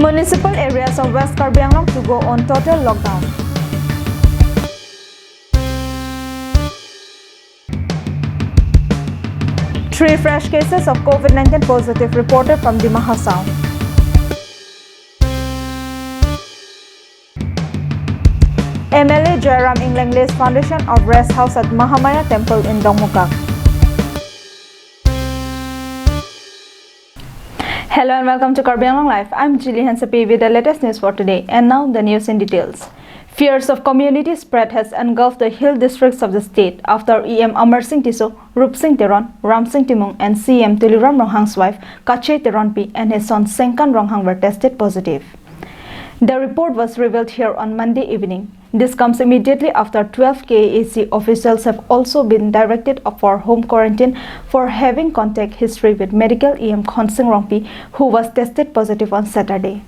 Municipal areas of West Karbi Anglong to go on total lockdown. Three fresh cases of COVID-19 positive reported from the Mahasao. MLA Jairam Inglang lays foundation of rest house at Mahamaya Temple in Dongmukak. Hello and welcome to Karbi Anglong Live. I'm Jilly Hansapi with the latest news for today. And now the news in details. Fears of community spread has engulfed the hill districts of the state after EM Amar Singh Tiso, Rup Singh Teron, Ram Singh Timung and CM Tuliram Ronghang's wife Kache Teronpi and his son Sengkan Ronghang were tested positive. The report was revealed here on Monday evening. This comes immediately after 12 KAC officials have also been directed for home quarantine for having contact history with medical EM Khonsing Rongpi, who was tested positive on Saturday.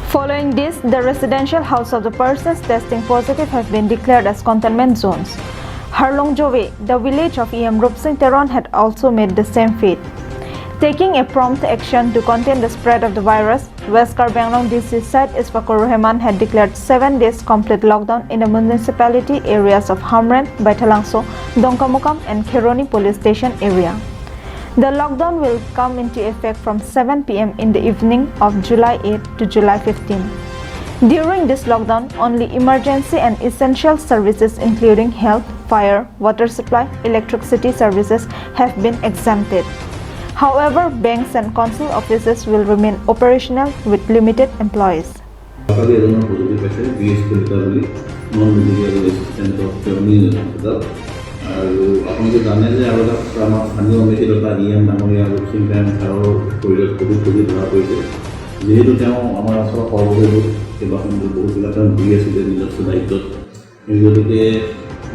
Following this, the residential house of the persons testing positive have been declared as containment zones. Haflong, the village of EM Rup Singh Teron, had also made the same fate. Taking a prompt action to contain the spread of the virus, West Karbi Anglong DC said Isfakur Rahman had declared 7 days complete lockdown in the municipality areas of Hamren, Baitalangso, Dongkamukam and Kheroni police station area. The lockdown will come into effect from 7 p.m. in the evening of July 8 to July 15. During this lockdown, only emergency and essential services including health, fire, water supply, electricity services have been exempted. However, banks and consul offices will remain operational with limited employees.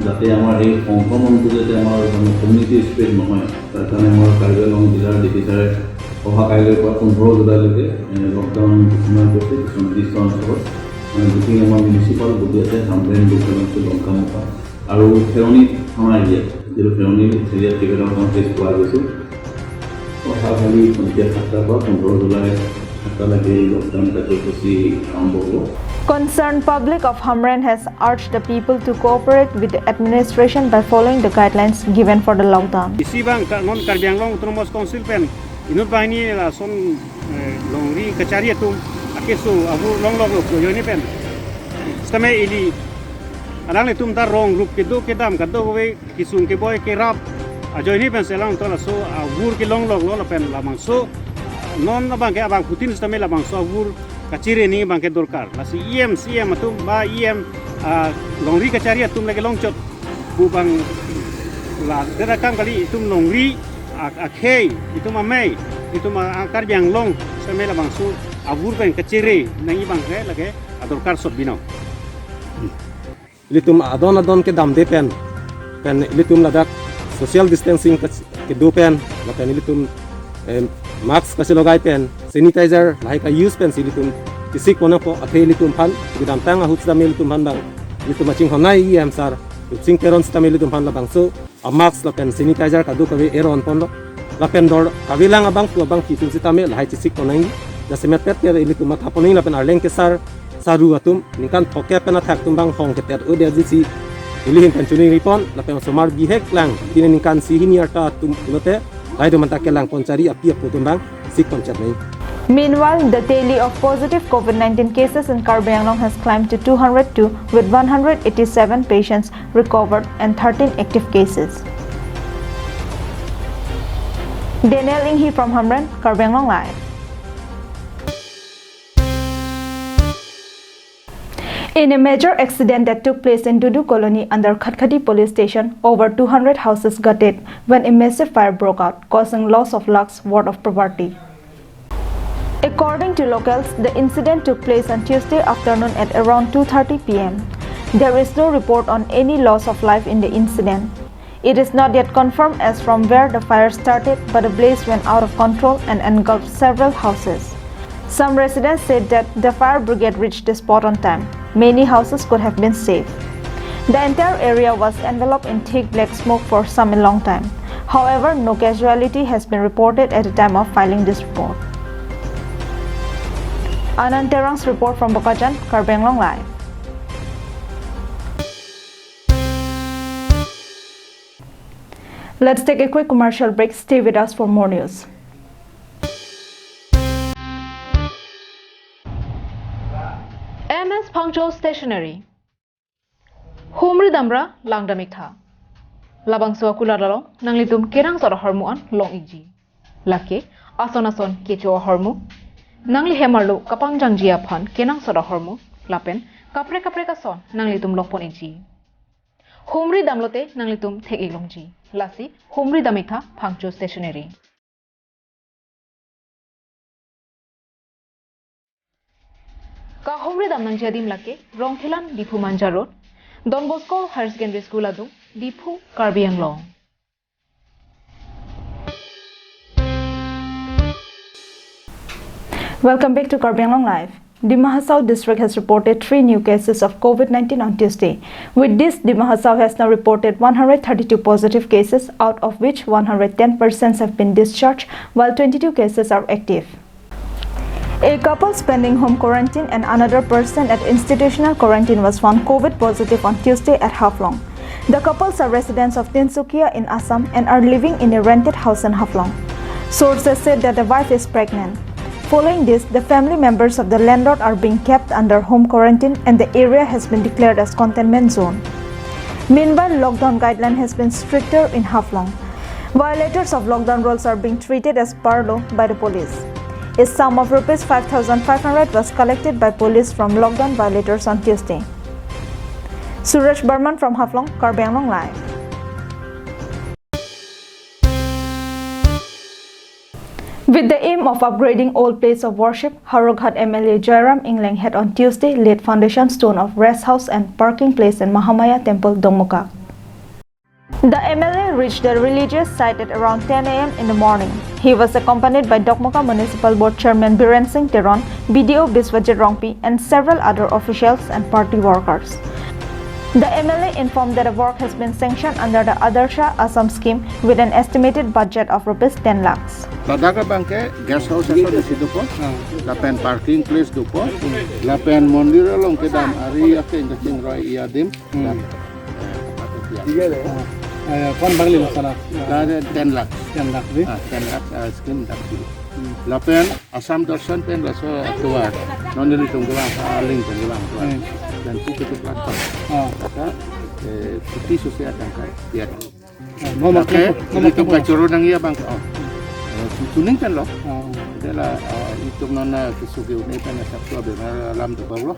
যাতে আমাৰ এই সংক্ৰমণটো যাতে আমাৰ community spread নহয় তাৰ কাৰণে আমাৰ কাৰ্বি আংলং জিলাৰ ডিপিচাৰে অহা কাইলৈৰ পৰা 15 জুলাইলৈকে লকডাউন ঘোষণা কৰিছে কিছুমান নিৰ্দিষ্ট অঞ্চলত যিখিনি আমাৰ মিউনিচিপাল বডি আছে হামৰেন দুখনকৈ লংকামুকা আৰু ফেৰণি থানা এৰিয়াত যিটো ফেৰণি এৰিয়াত কেইবাটাও কেছ পোৱা গৈছে অহাকালি সন্ধিয়া 7টাৰ পৰা 15 জুলাই 7টালৈকে এই লকডাউন কাৰ্যসূচী আৰম্ভ হ'ব। Concerned public of Hamren has urged the people to cooperate with the administration by following the guidelines given for the lockdown. Isibang non Karbi Anglong Autonomous Council pen inut bahini la son longri kacari tu akesu abu long yoni pen stame ili anang le tum tar rong rup kedo kedam kado we kisung ke boy ke rap ajoni pen selang tola so abur ke long la pen la mangso non abang ke abang putin stame la mangso abur kaciri ni bangke dorkar lasi IM CM atum ba IM longri kacari atum lagi longcot bu bang la derakam kali itum longri akhei itu mamai itu Karbi Anglong semela bangsu abur bang kaciri nangi bangke lagi adorkar sot bino litum adon ke dam de pen litum ladak social distancing ke do pen la pen litum mask kasi logai pen sanitizer lahai ka use pen silitum kisik pona po athei litum phan gidam tanga huts da litum phan bang litum aching honai em sar sing teron sta litum phan la bang so a mask la pen sanitizer ka du ka we eron pon la pen dor kabilang abang tu abang kitum sitame lahai kisik ponai da semet pet ya litum ma thaponing la pen arleng ke sar saru atum nikan thoke pen athak tum bang hong ke ter o de jisi ilihin pen chuni ripon la pen somar bihek lang tin nikan sihini arta tum tulote laido mantakelang poncari api putumbang sik ponchat nei. Meanwhile, the tally of positive COVID-19 cases in Karbi Anglong has climbed to 202 with 187 patients recovered and 13 active cases. Daniel Inghi from Hamren, Karbi Anglong Live. In a major accident that took place in Dudu Colony under Khatkati police station, over 200 houses gutted when a massive fire broke out, causing loss of lakhs worth of property. According to locals, the incident took place on Tuesday afternoon at around 2:30 p.m. There is no report on any loss of life in the incident. It is not yet confirmed as from where the fire started, but the blaze went out of control and engulfed several houses. Some residents said that the fire brigade reached the spot on time. Many houses could have been saved. The entire area was enveloped in thick black smoke for some long time. However, no casualty has been reported at the time of filing this report. Anand Terang's report from Bakajan, Karbi Anglong Live. Let's take a quick commercial break. Stay with us for more news. MS Pangchol Stationery. Humri damra langdamikha. Labang suwa kula lalong nanglitum kerang sora hormuan long iji. Lake ason kecho hormu. Nangli hemarlu kapang jangjia phan kenang sora hormu. Lapen kapre kason nanglitum lopon iji. Humri damlote nanglitum thek ilongji. Lasi humri damikha Pangchol Stationery. Ka humri dam nang jadim lake Rongthilan Dipu Manja Road, Don Bosco Higher Secondary School adu Dipu Karbi Anglong. Welcome back to Karbi Anglong Live. Dima Hasao district has reported 3 new cases of COVID-19 on Tuesday. With this, Dima Hasao has now reported 132 positive cases, out of which 110 persons have been discharged, while 22 cases are active. A couple spending home quarantine and another person at institutional quarantine was found COVID positive on Tuesday at Haflong. The couples are residents of Tinsukia in Assam and are living in a rented house in Haflong. Sources said that the wife is pregnant. Following this, the family members of the landlord are being kept under home quarantine and the area has been declared as containment zone. Meanwhile, lockdown guideline has been stricter in Haflong. Violators of lockdown rules are being treated as per law by the police. A sum of Rs 5,500 was collected by police from lockdown violators on Tuesday. Suresh Burman from Haflong, Karbi Anglong Live. With the aim of upgrading old place of worship, Haroghat MLA Jairam Inglang had on Tuesday laid foundation stone of rest house and parking place in Mahamaya Temple, Dongmukak. The MLA reached the religious site at around 10 a.m. in the morning. He was accompanied by Dokmoka Municipal Board Chairman Biren Singh Teron, BDO Biswajit Rongpi, and several other officials and party workers. The MLA informed that the work has been sanctioned under the Adarsha Assam scheme with an estimated budget of Rs 10 lakhs. Ladaka bangke guest house aso di situ po, lapen parking place do po, lapen mondir long ke dam ari ake indacing roi iadim, dan Kon bangli masalah. ada 10 lakh, 10 lakh ni. 10 lakh scheme dak dulu. Lapen Assam Darshan pen raso tuar, non dari tunggulang aling tunggulang tuar, dan tu ketuk lakon. Kata putih sosial tangkai biar. Nomor tu kacuru nang ia bang. Tuning kan loh. Adalah itu nona kesugi unai pen asap tu benar alam tu bawah.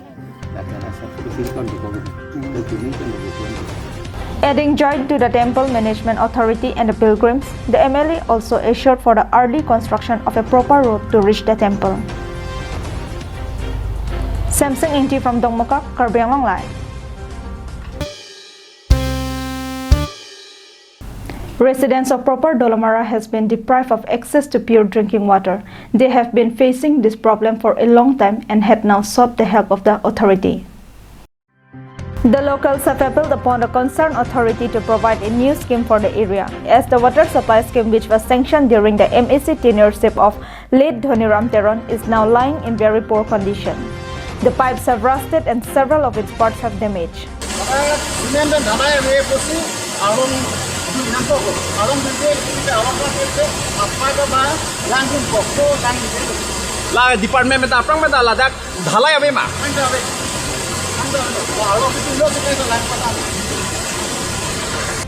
Dan asap tu filter tu bawah. Dan tuning kan begitu. Adding joy to the temple management authority and the pilgrims, the MLA also assured for the early construction of a proper road to reach the temple. Samsung Inti from Dongmukak, Karbi Anglong Live. Residents of proper Dolomara has been deprived of access to pure drinking water. They have been facing this problem for a long time and had now sought the help of the authority. The locals have appealed upon the concerned authority to provide a new scheme for the area, as the water supply scheme which was sanctioned during the MAC tenureship of late Dhoniram Teron is now lying in very poor condition. The pipes have rusted and several of its parts have damaged. La department में तापरंग में डाला जाक ढाला या बेमा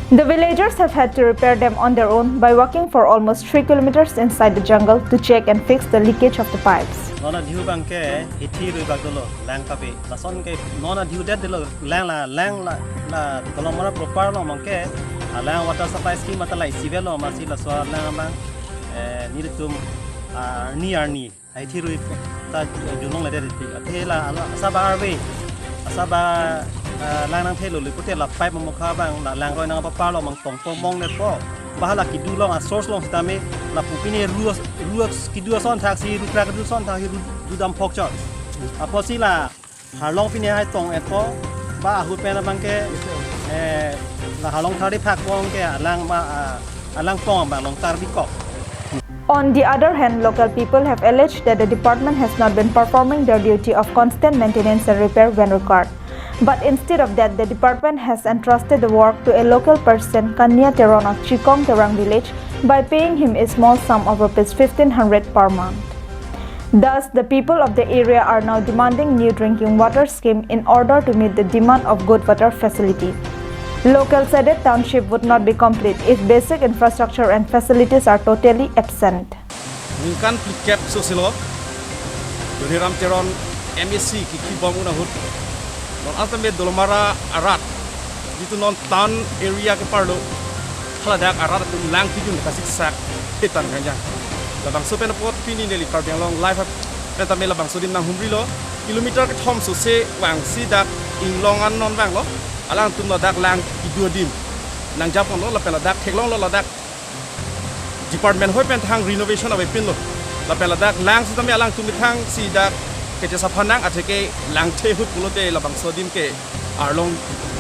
The villagers have had to repair them on their own by walking for almost 3 kilometers inside the jungle to check and fix the leakage of the pipes. Nona diu bangke hiti rui bagdolo lang kape lason ke nona diu det dilo lang la Dolomara proper lo mangke lang water supply scheme mata lai civil lo masi la so lang bang nitum ni hiti rui ta junong la det te la asaba arwe asaba lang nang thelo li putel la pipe mo kha bang la lang roi nang pa lo mang tong po mong net po bahala ki du long a source long tame la pupine ruas ki du son taxi ru pra du son ta du dam phok chot a po si la har long pine hai tong et po ba hu pe na bang ke la ha long thari phak pong ke lang ma lang pong ba long tar bi kok On the other hand, local people have alleged that the department has not been performing their duty of constant maintenance and repair when required. But instead of that, the department has entrusted the work to a local person, Kanya Teron of Chikong Terang village, by paying him a small sum of Rs 1,500 per month. Thus, the people of the area are now demanding new drinking water scheme in order to meet the demand of good water facility. Locals said that township would not be complete if basic infrastructure and facilities are totally absent. Ningkan plikap sosilo, Duriram Teron MSC kikibom unahut, non ultimate dolomara arat, itu non town area ke parlo, haladak arat tu lang tijun kasih sak hitan kanja. Labang sopen pot kini neli Karbiang Long live petame labang sodim nang humrilo, kilometer ke thom sose wang sidak inglongan non wang lo. Alang tum ladak lang idua dim nang japon lo lapel ladak theklong lo ladak department hoi pen thang renovation abai pin lo lapel ladak lang sitame alang tum thang si dak ke jasa phanang atheke lang the hut pulote labang sodim ke arlong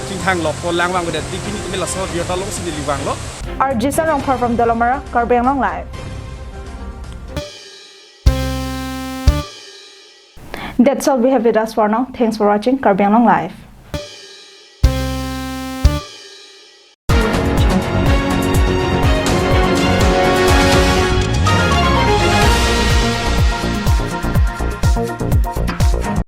ting thang lo ko lang wang de dikini tum la so biota long sin liwang lo Arjisa Rongphar from Dolomara, Karbiang Long Live. That's all we have with us for now. Thanks for watching Karbiang Long Live.